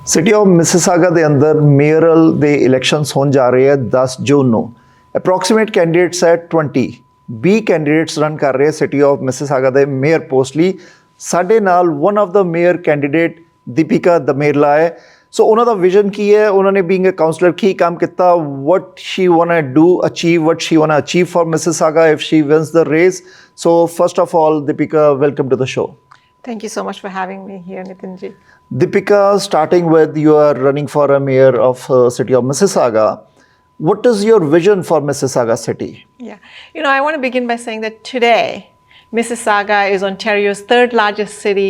City of Mississauga ਦੇ ਅੰਦਰ ਮੇਅਰਲ ਦੇ ਇਲੈਕਸ਼ਨਸ ਹੋਣ ਜਾ ਰਹੇ ਹੈ 10 ਜੂਨ ਨੂੰ। ਅਪਰੋਕਸੀਮੇਟ ਕੈਂਡੀਡੇਟਸ ਹੈ 20 ਕੈਂਡੀਡੇਟਸ ਰਨ ਕਰ ਰਹੇ ਸਿਟੀ ਆਫ ਮਿਸਿਸਾਗਾ ਦੇ ਮੇਅਰ ਪੋਸਟ ਲਈ। ਸਾਡੇ ਨਾਲ one of the mayor candidate DipikaDamerla ਹੈ। ਸੋ ਉਹਨਾਂ ਦਾ ਵਿਜ਼ਨ ਕੀ ਹੈ, ਉਹਨਾਂ ਨੇ ਬੀਇੰਗ ਅ ਕਾਉਂਸਲਰ ਕੀ ਕੰਮ ਕੀਤਾ, what she wanna do, achieve what she wanna achieve for Mississauga if she wins the race. So first of all, Dipika, welcome to the show. Thank you so much for having me here, Nitinji. Dipika, starting with you are running for a mayor of city of Mississauga. What is your vision for Mississauga city? Yeah, I want to begin by saying that today, Mississauga is Ontario's third largest city,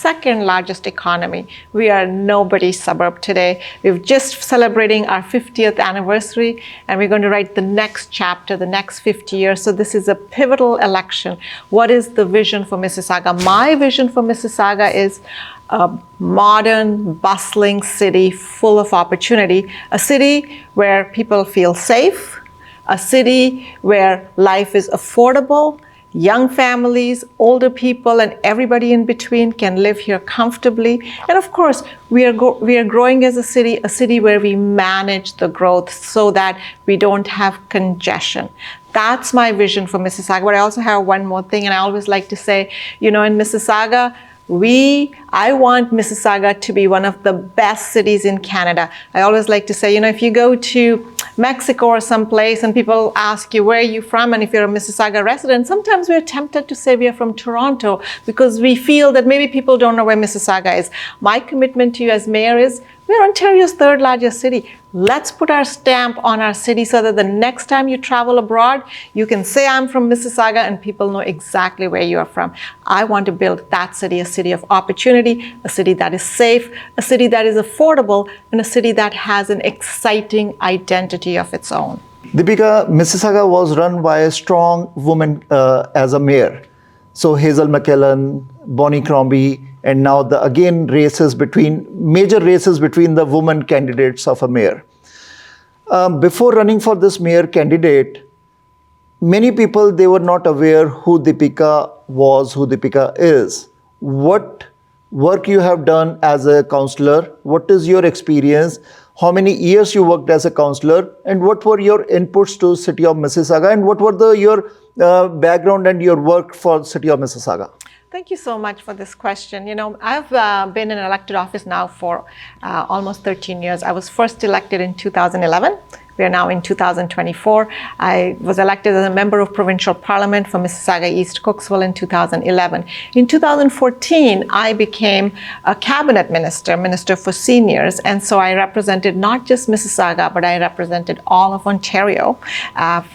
second largest economy. We are nobody's suburb today. We're just celebrating our 50th anniversary, and we're going to write the next chapter, the next 50 years. So this is a pivotal election. What is the vision for Mississauga? My vision for Mississauga is a modern, bustling city full of opportunity, a city where people feel safe, a city where life is affordable. Young families, older people, and everybody in between can live here comfortably. And of course, we are growing as a city where we manage the growth so that we don't have congestion. That's my vision for Mississauga. But I also have one more thing, and I always like to say, in Mississauga, I want Mississauga to be one of the best cities in Canada. I always like to say, if you go to Mexico or someplace and people ask you, where are you from? And if you're a Mississauga resident, sometimes we're tempted to say we are from Toronto because we feel that maybe people don't know where Mississauga is. My commitment to you as mayor is, we're Ontario's third largest city. Let's put our stamp on our city so that the next time you travel abroad, you can say I'm from Mississauga and people know exactly where you are from. I want to build that city, a city of opportunity, a city that is safe, a city that is affordable, and a city that has an exciting identity of its own. Dipika, Mississauga was run by a strong woman as a mayor. So Hazel McKellen, Bonnie Crombie, and now the major races between the women candidates of a mayor. Before running for this mayor candidate, many people, they were not aware who Dipika was, who Dipika is. What work you have done as a councillor? What is your experience? How many years you worked as a councillor? And what were your inputs to city of Mississauga? And what were your background and your work for city of Mississauga? Thank you so much for this question. I've been in elected office now for almost 13 years. I was first elected in 2011. We are now in 2024. I was elected as a member of provincial parliament for Mississauga East Cooksville in 2011. In 2014, I became a cabinet minister for seniors. And so I represented not just Mississauga, but I represented all of Ontario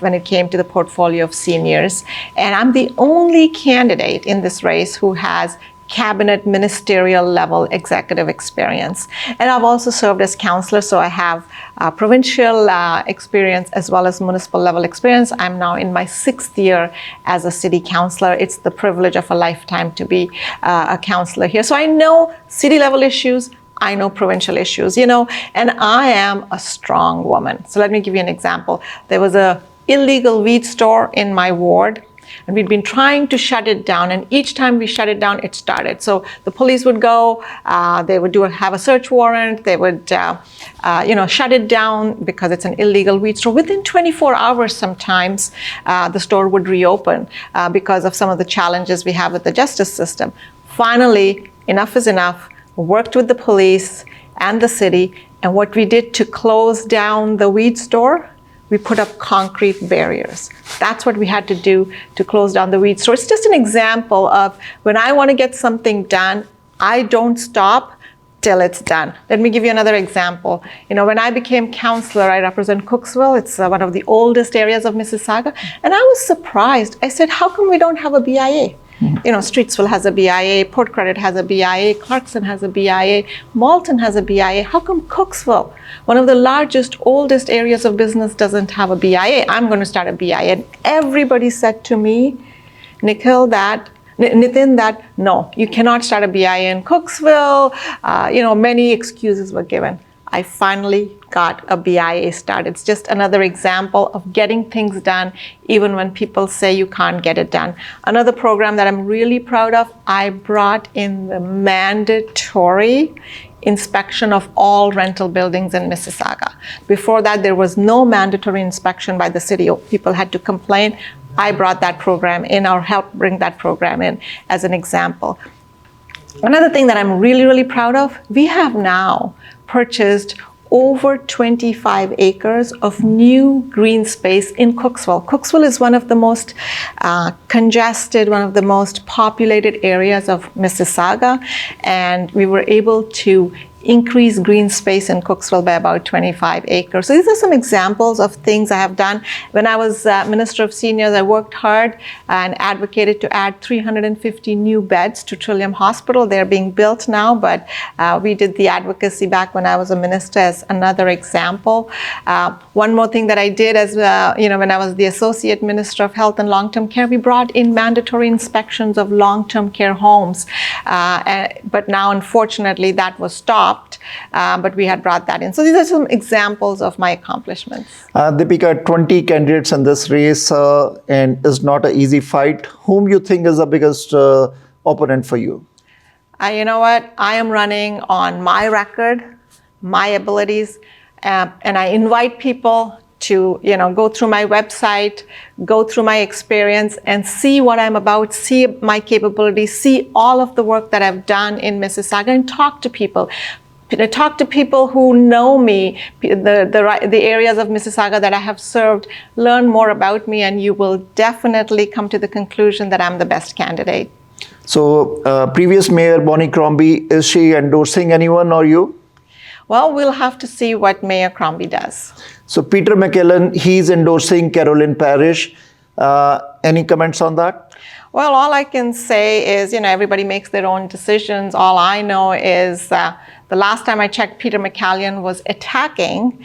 when it came to the portfolio of seniors. And I'm the only candidate in this race who has cabinet ministerial level executive experience. And I've also served as councillor, so I have provincial experience as well as municipal level experience. I'm now in my 6th year as a city councillor. It's the privilege of a lifetime to be a councillor here. So I know city level issues, I know provincial issues, and I am a strong woman. So let me give you an example. There was a illegal weed store in my ward, and we'd been trying to shut it down, and each time we shut it down, it started. So the police would go, they would have a search warrant, they would shut it down because it's an illegal weed store. Within 24 hours sometimes, the store would reopen because of some of the challenges we have with the justice system. Finally, enough is enough. Worked with the police and the city, and what we did to close down the weed store, we put up concrete barriers. That's what we had to do to close down the weed store. It's just an example of when I want to get something done, I don't stop till it's done. Let me give you another example. When I became councillor, I represent Cooksville. It's one of the oldest areas of Mississauga. And I was surprised. I said, how come we don't have a BIA? Streetsville has a BIA, Port Credit has a BIA, Clarkson has a BIA, Malton has a BIA. How come Cooksville, one of the largest, oldest areas of business, doesn't have a BIA? I'm going to start a BIA. And everybody said to me, Nitin, that no, you cannot start a BIA in Cooksville. Many excuses were given. I finally got a BIA started. It's just another example of getting things done even when people say you can't get it done. Another program that I'm really proud of, I brought in the mandatory inspection of all rental buildings in Mississauga. Before that, there was no mandatory inspection by the city. People had to complain. I brought that program in, or helped bring that program in as an example. Another thing that I'm really, really proud of, we have now purchased over 25 acres of new green space in Cooksville. Cooksville is one of the most congested, one of the most populated areas of Mississauga, and we were able to increase green space in Cooksville by about 25 acres. So these are some examples of things I have done. When I was Minister of Seniors, I worked hard and advocated to add 350 new beds to Trillium Hospital. They're being built now, but we did the advocacy back when I was a minister as another example. One more thing that I did as when I was the Associate Minister of Health and Long-Term Care, we brought in mandatory inspections of long-term care homes. But now, unfortunately, that was stopped. But we had brought that in. So these are some examples of my accomplishments. Dipika, 20 candidates in this race and it's not an easy fight. Whom you think is the biggest opponent for you? You know what? I am running on my record, my abilities, and I invite people to go through my website, go through my experience, and see what I'm about, see my capabilities, see all of the work that I've done in Mississauga, and talk to people. Talk to people who know me, the areas of Mississauga that I have served, learn more about me, and you will definitely come to the conclusion that I'm the best candidate. So, previous Mayor Bonnie Crombie, is she endorsing anyone or you? Well, we'll have to see what Mayor Crombie does. So, Peter McKellen, he's endorsing Carolyn Parrish. Any comments on that? Well, all I can say is, everybody makes their own decisions. All I know is the last time I checked, Peter McCallion was attacking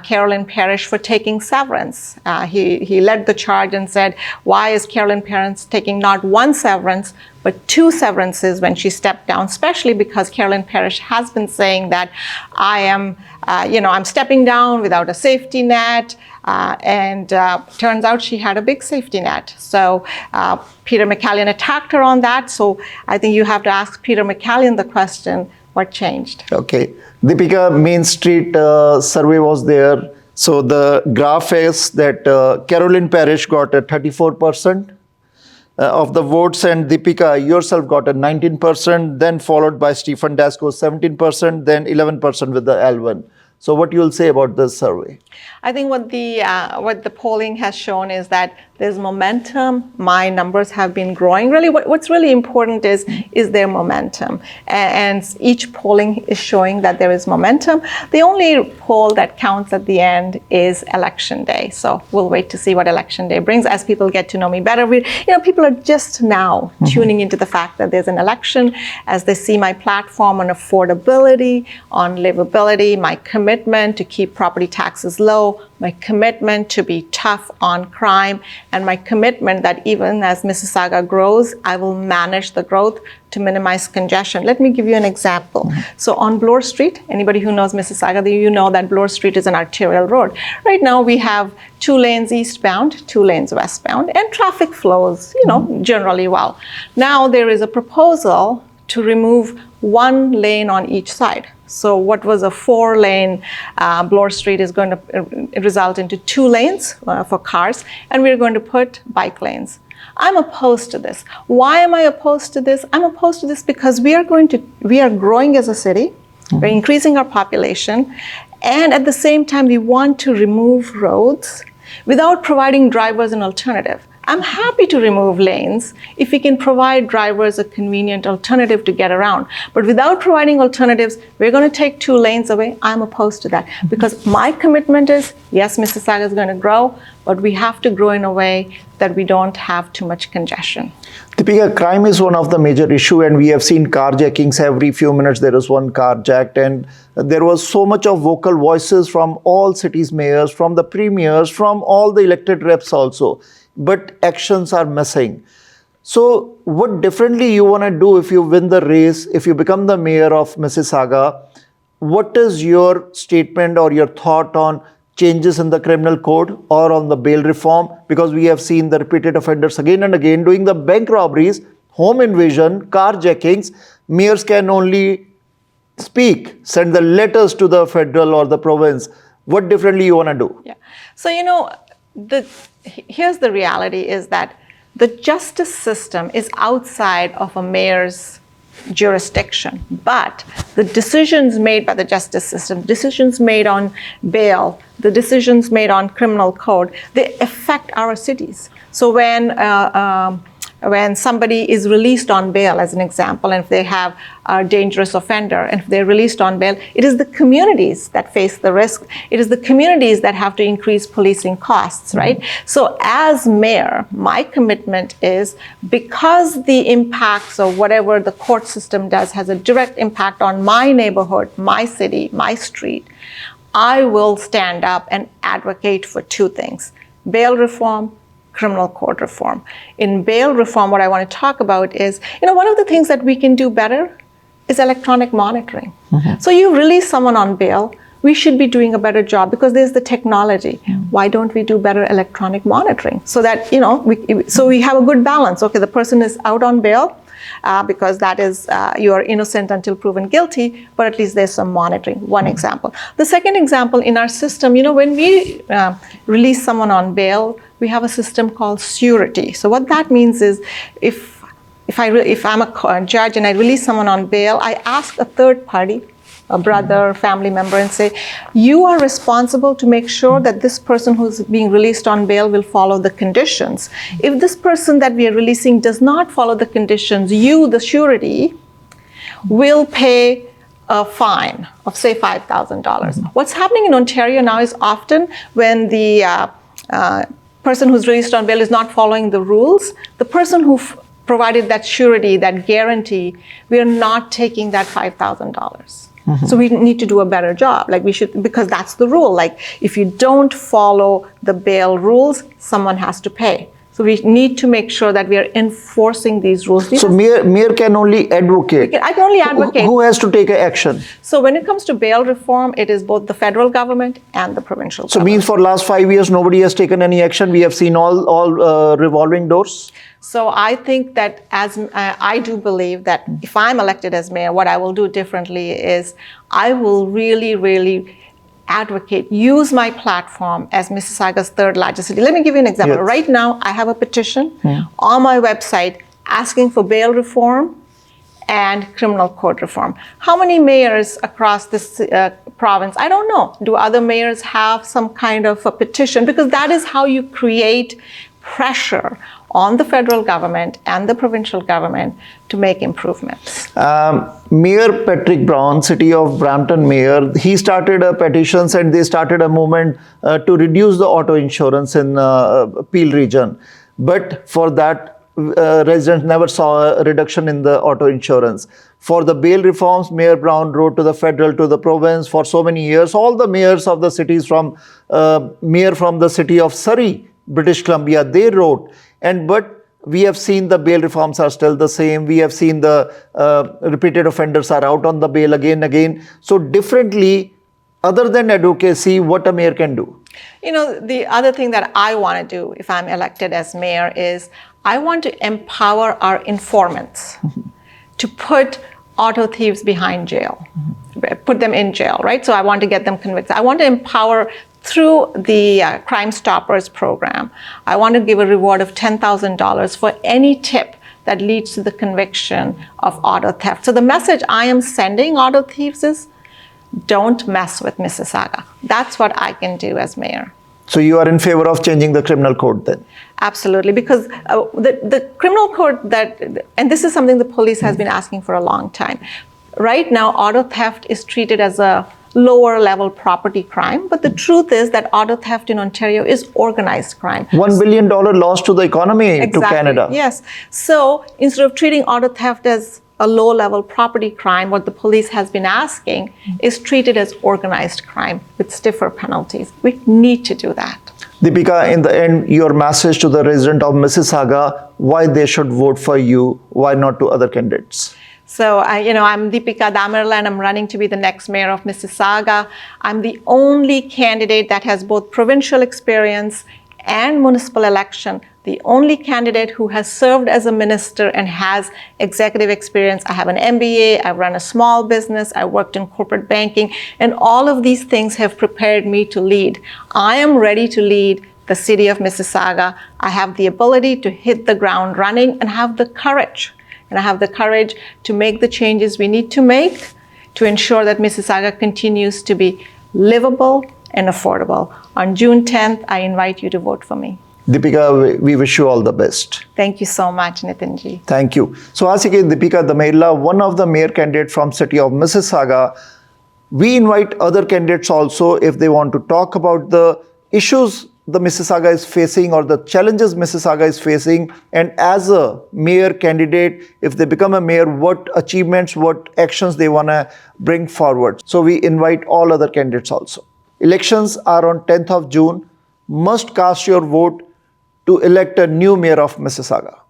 Carolyn Parrish for taking severance. He led the charge and said, why is Carolyn Parrish taking not one severance, but two severances when she stepped down, especially because Carolyn Parrish has been saying that I'm stepping down without a safety net. And turns out she had a big safety net. So Peter McCallion attacked her on that. So I think you have to ask Peter McCallion the question, what changed? Okay. Dipika, Main Street survey was there. So the graph is that Carolyn Parrish got a 34% of the votes, and Dipika yourself got a 19%, then followed by Stephen Dasco 17%, then 11% with the L1. So what you'll say about this survey? I think what the polling has shown is that there's momentum. My numbers have been growing. Really, what's really important is their momentum. And each polling is showing that there is momentum. The only poll that counts at the end is Election Day. So we'll wait to see what Election Day brings as people get to know me better. People are just now tuning into the fact that there's an election, as they see my platform on affordability, on livability, my commitment to keep property taxes low, my commitment to be tough on crime, and my commitment that even as Mississauga grows, I will manage the growth to minimize congestion. Let me give you an example. So on Bloor Street, anybody who knows Mississauga, you know that Bloor Street is an arterial road. Right now we have 2 lanes eastbound, 2 lanes westbound, and traffic flows, generally well. Now there is a proposal to remove 1 lane on each side. So what was a 4-lane Bloor Street is going to result into 2 lanes for cars, and we're going to put bike lanes. I'm opposed to this. Why am I opposed to this? I'm opposed to this because we are growing as a city, we're increasing our population, and at the same time we want to remove roads without providing drivers an alternative. I'm happy to remove lanes if we can provide drivers a convenient alternative to get around. But without providing alternatives, we're going to take 2 lanes away. I'm opposed to that because my commitment is, yes, Mississauga is going to grow, but we have to grow in a way that we don't have too much congestion. Dipika, crime is one of the major issue, and we have seen carjackings every few minutes. There is one carjacked, and there was so much of vocal voices from all cities' mayors, from the premiers, from all the elected reps also. But actions are missing. So what differently you want to do if you win the race, if you become the mayor of Mississauga? What is your statement or your thought on changes in the criminal code or on the bail reform? Because we have seen the repeated offenders again and again doing the bank robberies, home invasion, carjackings. Mayors can only speak, send the letters to the federal or the province. What differently you want to do? Yeah. So, here's the reality is that the justice system is outside of a mayor's jurisdiction, but the decisions made by the justice system, decisions made on bail, the decisions made on criminal code, they affect our cities. So when somebody is released on bail, as an example, and if they have a dangerous offender, and if they're released on bail, it is the communities that face the risk. It is the communities that have to increase policing costs, right? So as mayor, my commitment is, because the impacts of whatever the court system does has a direct impact on my neighborhood, my city, my street, I will stand up and advocate for two things: bail reform, criminal code reform. In bail reform, what I want to talk about is, one of the things that we can do better is electronic monitoring. So you release someone on bail, we should be doing a better job because there's the technology. Why don't we do better electronic monitoring so that, so we have a good balance. Okay, the person is out on bail, because that is, you are innocent until proven guilty, but at least there's some monitoring. One example. The second example, in our system, when we release someone on bail, we have a system called surety. So what that means is, if I'm a judge and I release someone on bail, I ask a third party, a brother, family member, and say, you are responsible to make sure that this person who's being released on bail will follow the conditions. If this person that we are releasing does not follow the conditions, you, the surety, will pay a fine of, say, $5,000. What's happening in Ontario now is, often when the person who's released on bail is not following the rules, the person who provided that surety, that guarantee, we are not taking that $5,000. So we need to do a better job. We should, because that's the rule. If you don't follow the bail rules, someone has to pay. So we need to make sure that we are enforcing these rules. So mayor can only advocate. I can only advocate. Who has to take action? So when it comes to bail reform, it is both the federal government and the provincial government. So means for last 5 years, nobody has taken any action. We have seen all revolving doors. So I think that I do believe that if I'm elected as mayor, what I will do differently is I will really, really advocate, use my platform as Mississauga's third largest city. Let me give you an example. Yes. Right now, I have a petition on my website asking for bail reform and criminal code reform. How many mayors across this province? I don't know. Do other mayors have some kind of a petition? Because that is how you create pressure on the federal government and the provincial government to make improvements. Mayor Patrick Brown, City of Brampton Mayor, he started petitions and they started a movement to reduce the auto insurance in Peel region. But for that, residents never saw a reduction in the auto insurance. For the bail reforms, Mayor Brown wrote to the federal, to the province for so many years. All the mayors of the cities mayor from the city of Surrey, British Columbia, they wrote. But we have seen the bail reforms are still the same. We have seen the repeated offenders are out on the bail again. So differently, other than advocacy, what a mayor can do? The other thing that I want to do if I'm elected as mayor is I want to empower our informants to put auto thieves behind jail, put them in jail, right? So I want to get them convicted. I want to empower through the Crime Stoppers program. I want to give a reward of $10,000 for any tip that leads to the conviction of auto theft. So the message I am sending auto thieves is, don't mess with Mississauga. That's what I can do as mayor. So you are in favor of changing the criminal code then? Absolutely, because the criminal code and this is something the police has been asking for a long time. Right now, auto theft is treated as a lower level property crime, but the truth is that auto theft in Ontario is organized crime. $1 billion loss to the economy, to Canada. Yes. So instead of treating auto theft as a low-level property crime, what the police has been asking is treated as organized crime with stiffer penalties. We need to do that. Dipika, in the end, your message to the resident of Mississauga, why they should vote for you, why not to other candidates? So, I'm DipikaDamerla and I'm running to be the next mayor of Mississauga. I'm the only candidate that has both provincial experience and municipal election the only candidate who has served as a minister and has executive experience. I have an MBA, I've run a small business, I worked in corporate banking, and all of these things have prepared me to lead. I am ready to lead the city of Mississauga. I have the ability to hit the ground running and have the courage. And I have the courage to make the changes we need to make to ensure that Mississauga continues to be livable and affordable. On June 10th, I invite you to vote for me. Dipika, we wish you all the best. Thank you so much, Nitinji. Thank you. So, as again, DipikaDamerla, one of the mayor candidates from city of Mississauga. We invite other candidates also if they want to talk about the issues the Mississauga is facing or the challenges Mississauga is facing, and as a mayor candidate, if they become a mayor, what achievements, what actions they want to bring forward. So we invite all other candidates also. Elections are on 10th of June. Must cast your vote to elect a new mayor of Mississauga.